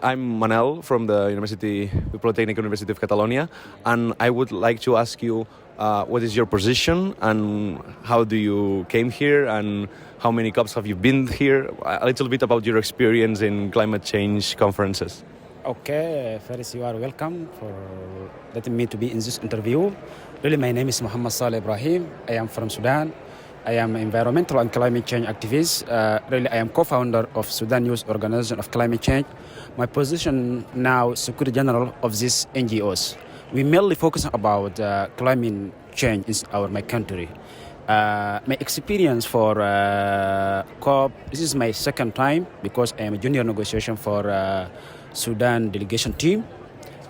I'm Manel from the Polytechnic University of Catalonia, and I would like to ask you what is your position and how do you came here and how many COPs have you been here? A little bit about your experience in climate change conferences. Okay, first you are welcome for letting me to be in this interview. Really, my name is Mohammed Salih. I am from Sudan. I am an environmental and climate change activist. Really, I am co-founder of Sudan Youth Organization of Climate Change. My position now is Secretary General of these NGOs. We mainly focus about climate change in my country. My experience for COP, this is my second time because I am a junior negotiation for Sudan delegation team.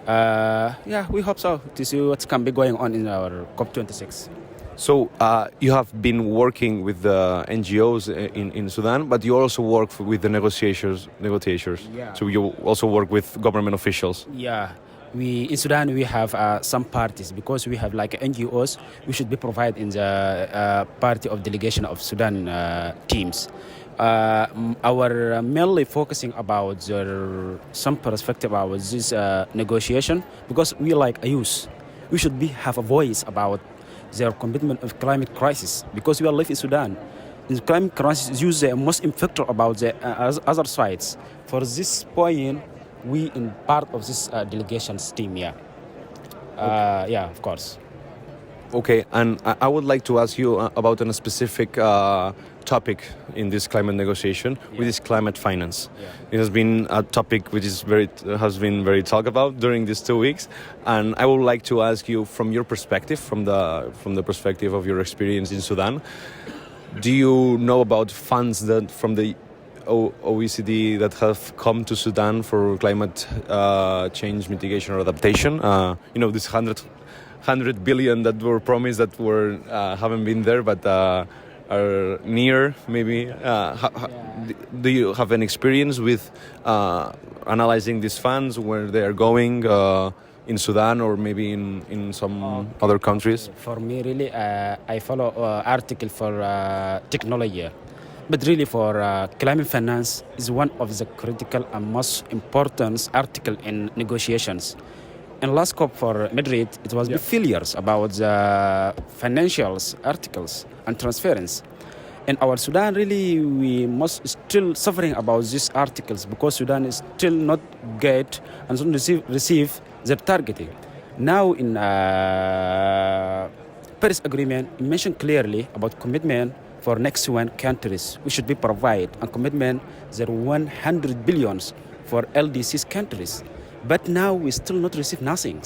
We hope so to see what can be going on in our COP26. So you have been working with the NGOs in Sudan, but you also work with the negotiators. Yeah. So you also work with government officials. Yeah. In Sudan we have some parties because we have like NGOs. We should be provided in the party of delegation of Sudan teams. Our mainly focusing about some perspective about this negotiation because we like a youth. We should have a voice about their commitment of climate crisis because we are living in Sudan. In the climate crisis is usually most impactful about the other sides. For this point, we in part of this delegation's team, yeah. Yeah, of course. Okay, and I would like to ask you about a specific topic in this climate negotiation, which is climate finance. Yeah. It has been a topic which has been very talked about during these 2 weeks, and I would like to ask you from your perspective, from the perspective of your experience in Sudan, do you know about funds that from the OECD that have come to Sudan for climate change mitigation or adaptation? This 100 billion that were promised that haven't been there, but are near, maybe. Do you have an experience with analyzing these funds, where they are going in Sudan or maybe in some other countries? For me, really, I follow article for technology. But really for climate finance is one of the critical and most important article in negotiations. In last COP for Madrid, it was failures about the financials articles and transference. In our Sudan, really, we must still suffering about these articles because Sudan is still not get and don't receive their targeting. Now in Paris Agreement, it mentioned clearly about commitment for next one countries. We should be provide a commitment there 100 billions for LDC's countries. But now we still not receive nothing.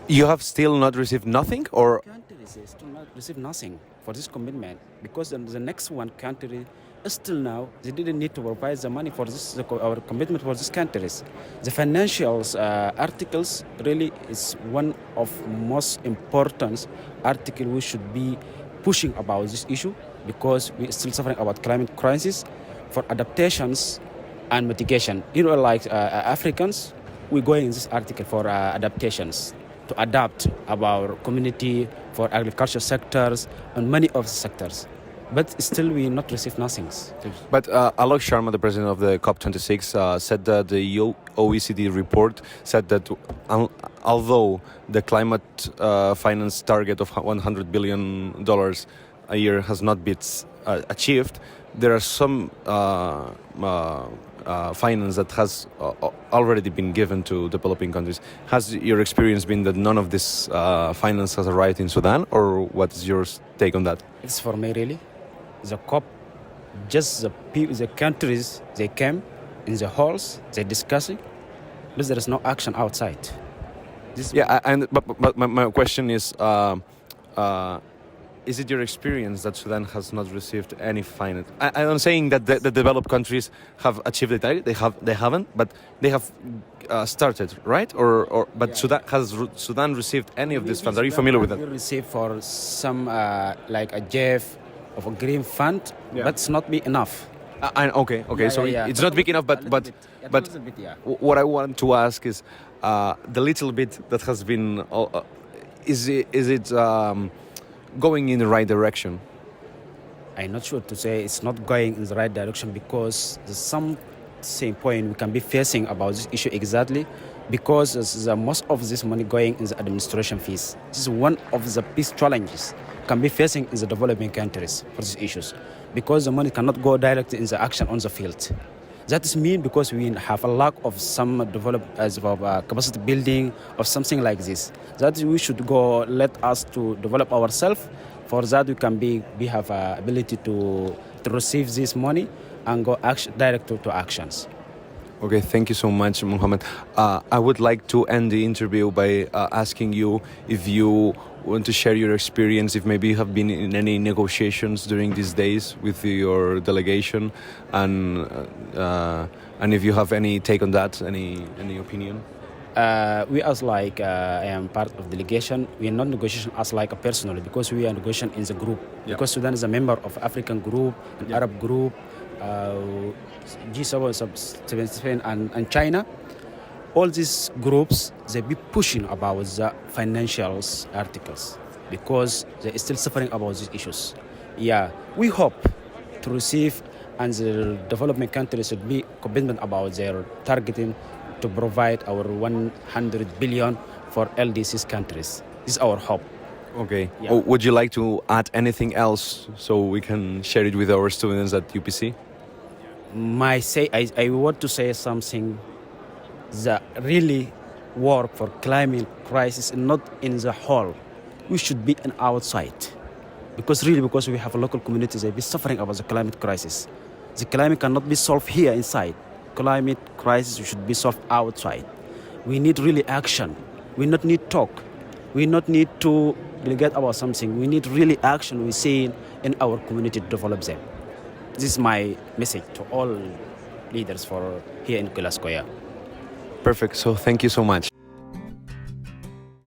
You have still not received nothing, or Countries still not receive nothing for this commitment because the next one country still now they didn't need to provide the money for this our commitment for these countries. The financials articles really is one of most important article we should be pushing about this issue because we are still suffering about climate crisis for adaptations and mitigation. Like Africans, we're going in this article for adaptations to adapt our community for agriculture sectors and many of the sectors. But still we not receive nothing. But Alok Sharma, the president of the COP26, said that the OECD report said that although the climate finance target of $100 billion a year has not been achieved, there are some finance that has already been given to developing countries. Has your experience been that none of this finance has arrived in Sudan, or what's your take on that? It's for me really. The COP, just the countries, they came in the halls, they discussing, but there is no action outside. But my question is it your experience that Sudan has not received any finance? I'm saying that the developed countries have achieved the target. They haven't, but they have started, right? But has Sudan received any of these funds? Are you familiar with that? We received for some like a JEF of a green fund, but it's not be enough. It's not big enough, but what I want to ask is the little bit that has been is it going in the right direction? I'm not sure to say it's not going in the right direction because there's some same point we can be facing about this issue exactly, because most of this money going in the administration fees. This is one of the big challenges can be facing in the developing countries for these issues, because the money cannot go directly in the action on the field. That is mean because we have a lack of some capacity building or something like this. That we should go let us to develop ourselves. For that we have ability to receive this money and go direct to actions. Okay, thank you so much, Mohammed. I would like to end the interview by asking you if you want to share your experience, if maybe you have been in any negotiations during these days with your delegation, and if you have any take on that, any opinion. We as I am part of delegation, we are not negotiation as like a personally, because we are negotiation in the group. Yeah. Because Sudan is a member of African group, an Arab group, G7 and China. All these groups, they be pushing about the financials articles because they are still suffering about these issues. Yeah, we hope to receive, and the development countries should be commitment about their targeting to provide our 100 billion for LDCs countries. This is our hope. Okay. Yeah. Would you like to add anything else so we can share it with our students at UPC? I want to say something that really work for climate crisis, not in the hall. We should be an outside. Because we have local communities that be suffering about the climate crisis. The climate cannot be solved here inside. Climate crisis should be solved outside. We need really action. We not need talk. We not need to delegate about something. We need really action we see in our community to develop them. This is my message to all leaders for here in Kulaskoya. Perfect. So thank you so much.